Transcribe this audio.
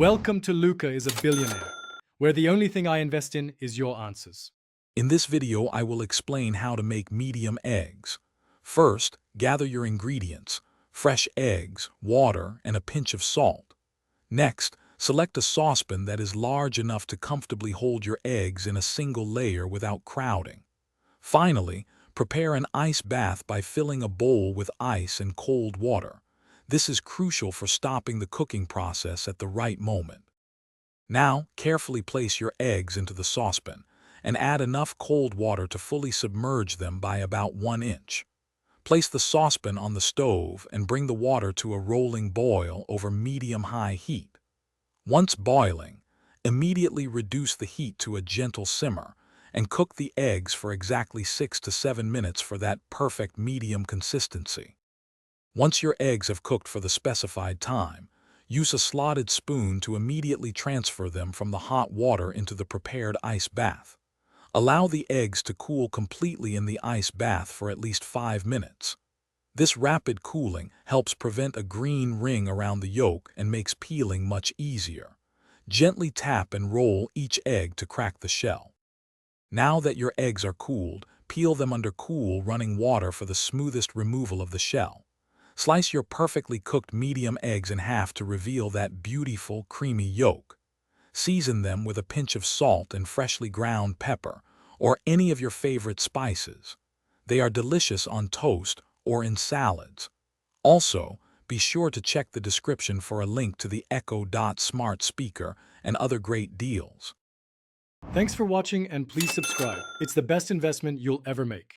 Welcome to Luca is a Billionaire, where the only thing I invest in is your answers. In this video, I will explain how to make medium eggs. First, gather your ingredients: fresh eggs, water, and a pinch of salt. Next, select a saucepan that is large enough to comfortably hold your eggs in a single layer without crowding. Finally, prepare an ice bath by filling a bowl with ice and cold water. This is crucial for stopping the cooking process at the right moment. Now, carefully place your eggs into the saucepan and add enough cold water to fully submerge them by about 1 inch. Place the saucepan on the stove and bring the water to a rolling boil over medium-high heat. Once boiling, immediately reduce the heat to a gentle simmer and cook the eggs for exactly 6 to 7 minutes for that perfect medium consistency. Once your eggs have cooked for the specified time, use a slotted spoon to immediately transfer them from the hot water into the prepared ice bath. Allow the eggs to cool completely in the ice bath for at least 5 minutes. This rapid cooling helps prevent a green ring around the yolk and makes peeling much easier. Gently tap and roll each egg to crack the shell. Now that your eggs are cooled, peel them under cool, running water for the smoothest removal of the shell. Slice your perfectly cooked medium eggs in half to reveal that beautiful, creamy yolk. Season them with a pinch of salt and freshly ground pepper, or any of your favorite spices. They are delicious on toast or in salads. Also, be sure to check the description for a link to the Echo Dot smart speaker and other great deals. Thanks for watching and please subscribe. It's the best investment you'll ever make.